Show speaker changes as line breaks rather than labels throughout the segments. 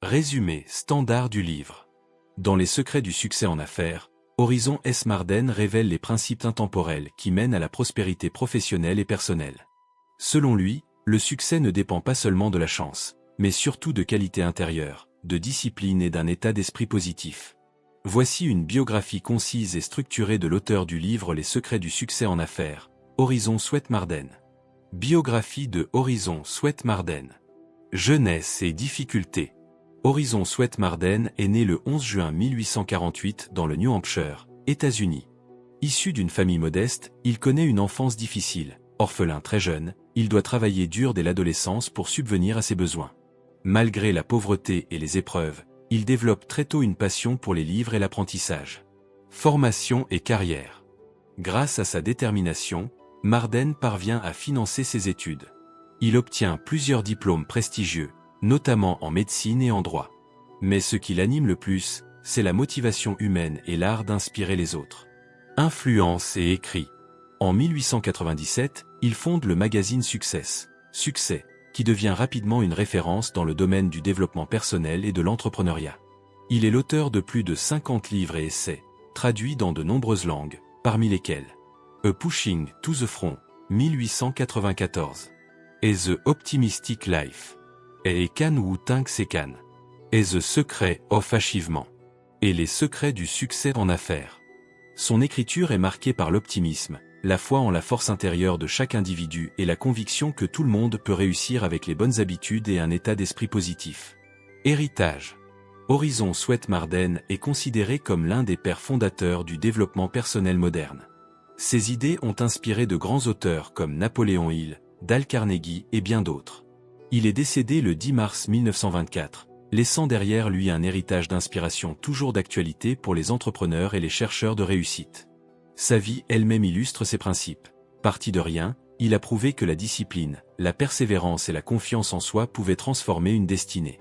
Résumé standard du livre. Dans les secrets du succès en affaires, Horizon S. Marden révèle les principes intemporels qui mènent à la prospérité professionnelle et personnelle. Selon lui, le succès ne dépend pas seulement de la chance, mais surtout de qualités intérieures, de discipline et d'un état d'esprit positif. Voici une biographie concise et structurée de l'auteur du livre Les secrets du succès en affaires, Horizon S. Marden. Biographie de Horizon S. Marden. Jeunesse et difficultés. Horizon S. Marden est né le 11 juin 1848 dans le New Hampshire, États-Unis. Issu d'une famille modeste, il connaît une enfance difficile. Orphelin très jeune, il doit travailler dur dès l'adolescence pour subvenir à ses besoins. Malgré la pauvreté et les épreuves, il développe très tôt une passion pour les livres et l'apprentissage. Formation et carrière. Grâce à sa détermination, Marden parvient à financer ses études. Il obtient plusieurs diplômes prestigieux, notamment en médecine et en droit. Mais ce qui l'anime le plus, c'est la motivation humaine et l'art d'inspirer les autres. Influence et écrit. En 1897, il fonde le magazine Success, qui devient rapidement une référence dans le domaine du développement personnel et de l'entrepreneuriat. Il est l'auteur de plus de 50 livres et essais, traduits dans de nombreuses langues, parmi lesquels A Pushing to the Front, 1894, et The Optimistic Life, et Can Wu Tang Sekan, et The Secret of Achievement, et Les secrets du succès en affaires. Son écriture est marquée par l'optimisme, la foi en la force intérieure de chaque individu et la conviction que tout le monde peut réussir avec les bonnes habitudes et un état d'esprit positif. Héritage. Horizon S. Marden est considéré comme l'un des pères fondateurs du développement personnel moderne. Ses idées ont inspiré de grands auteurs comme Napoléon Hill, Dale Carnegie et bien d'autres. Il est décédé le 10 mars 1924, laissant derrière lui un héritage d'inspiration toujours d'actualité pour les entrepreneurs et les chercheurs de réussite. Sa vie elle-même illustre ses principes. Parti de rien, il a prouvé que la discipline, la persévérance et la confiance en soi pouvaient transformer une destinée.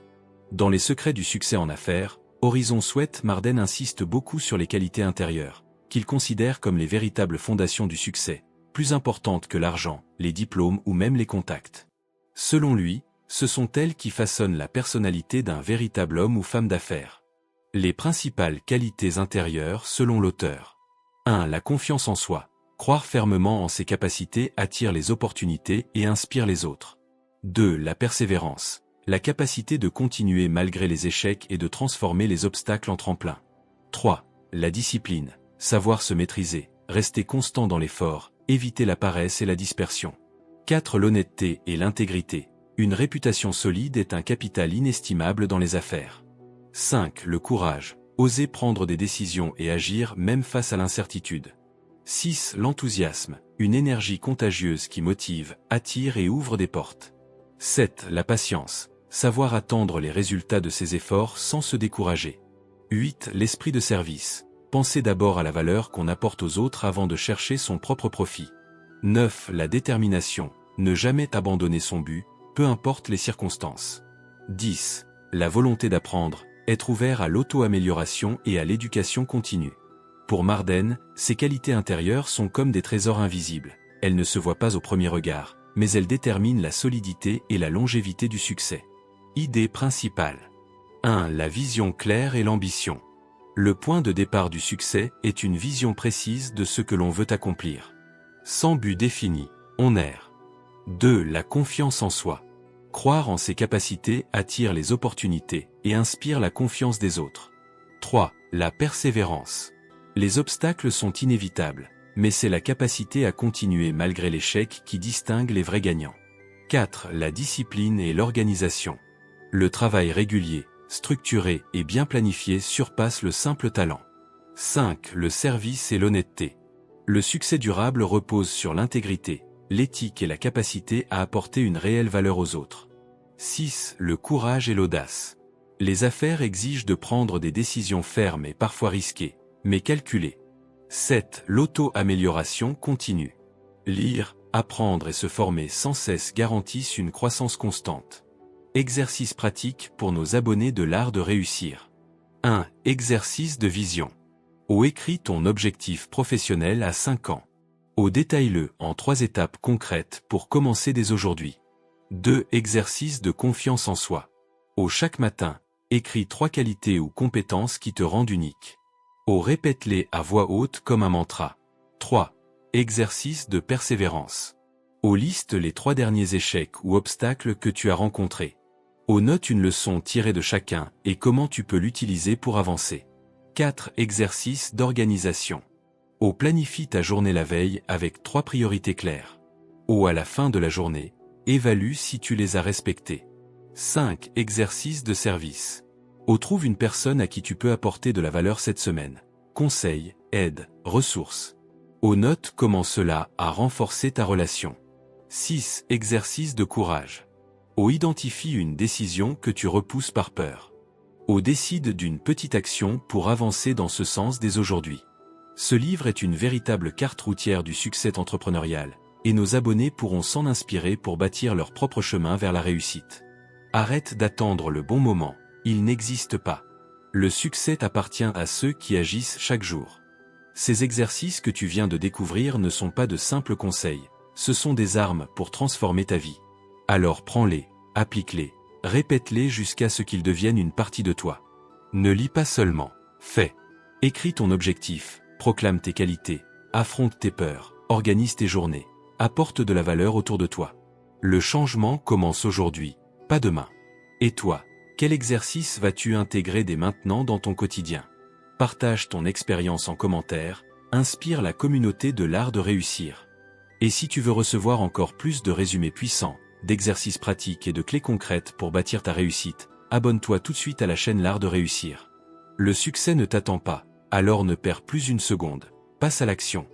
Dans les secrets du succès en affaires, Horizon S. Marden insiste beaucoup sur les qualités intérieures, qu'il considère comme les véritables fondations du succès, plus importantes que l'argent, les diplômes ou même les contacts. Selon lui, ce sont elles qui façonnent la personnalité d'un véritable homme ou femme d'affaires. Les principales qualités intérieures selon l'auteur. 1. La confiance en soi. Croire fermement en ses capacités attire les opportunités et inspire les autres. 2. La persévérance. La capacité de continuer malgré les échecs et de transformer les obstacles en tremplin. 3. La discipline. Savoir se maîtriser, rester constant dans l'effort, éviter la paresse et la dispersion. 4. L'honnêteté et l'intégrité. Une réputation solide est un capital inestimable dans les affaires. 5. Le courage. Oser prendre des décisions et agir même face à l'incertitude. 6. L'enthousiasme. Une énergie contagieuse qui motive, attire et ouvre des portes. 7. La patience. Savoir attendre les résultats de ses efforts sans se décourager. 8. L'esprit de service. Penser d'abord à la valeur qu'on apporte aux autres avant de chercher son propre profit. 9. La détermination. Ne jamais abandonner son but, peu importe les circonstances. 10. La volonté d'apprendre. Être ouvert à l'auto-amélioration et à l'éducation continue. Pour Marden, ces qualités intérieures sont comme des trésors invisibles. Elles ne se voient pas au premier regard, mais elles déterminent la solidité et la longévité du succès. Idée principale. 1. La vision claire et l'ambition. Le point de départ du succès est une vision précise de ce que l'on veut accomplir. Sans but défini, on erre. 2. La confiance en soi. Croire en ses capacités attire les opportunités et inspire la confiance des autres. 3. La persévérance. Les obstacles sont inévitables, mais c'est la capacité à continuer malgré l'échec qui distingue les vrais gagnants. 4. La discipline et l'organisation. Le travail régulier, structuré et bien planifié surpasse le simple talent. 5. Le service et l'honnêteté. Le succès durable repose sur l'intégrité, l'éthique et la capacité à apporter une réelle valeur aux autres. 6. Le courage et l'audace. Les affaires exigent de prendre des décisions fermes et parfois risquées, mais calculées. 7. L'auto-amélioration continue. Lire, apprendre et se former sans cesse garantissent une croissance constante. Exercice pratique pour nos abonnés de l'art de réussir. 1. Exercice de vision. O écris ton objectif professionnel à 5 ans. O détaille-le en 3 étapes concrètes pour commencer dès aujourd'hui. 2. Exercice de confiance en soi. O chaque matin, Écris 3 qualités ou compétences qui te rendent unique. O. Répète-les à voix haute comme un mantra. 3. Exercice de persévérance. O. Liste les 3 derniers échecs ou obstacles que tu as rencontrés. O. Note une leçon tirée de chacun et comment tu peux l'utiliser pour avancer. 4. Exercice d'organisation. O. Planifie ta journée la veille avec 3 priorités claires. O. À la fin de la journée, évalue si tu les as respectées. 5. Exercice de service. O. Trouve une personne à qui tu peux apporter de la valeur cette semaine. Conseils, aide, ressources. O. Note comment cela a renforcé ta relation. 6. Exercice de courage. O. Identifie une décision que tu repousses par peur. O. Décide d'une petite action pour avancer dans ce sens dès aujourd'hui. Ce livre est une véritable carte routière du succès entrepreneurial, et nos abonnés pourront s'en inspirer pour bâtir leur propre chemin vers la réussite. Arrête d'attendre le bon moment, il n'existe pas. Le succès appartient à ceux qui agissent chaque jour. Ces exercices que tu viens de découvrir ne sont pas de simples conseils, ce sont des armes pour transformer ta vie. Alors prends-les, applique-les, répète-les jusqu'à ce qu'ils deviennent une partie de toi. Ne lis pas seulement, fais. Écris ton objectif, proclame tes qualités, affronte tes peurs, organise tes journées, apporte de la valeur autour de toi. Le changement commence aujourd'hui, pas demain. Et toi, quel exercice vas-tu intégrer dès maintenant dans ton quotidien? Partage ton expérience en commentaire, inspire la communauté de l'art de réussir. Et si tu veux recevoir encore plus de résumés puissants, d'exercices pratiques et de clés concrètes pour bâtir ta réussite, abonne-toi tout de suite à la chaîne L'Art de Réussir. Le succès ne t'attend pas, alors ne perds plus une seconde, passe à l'action.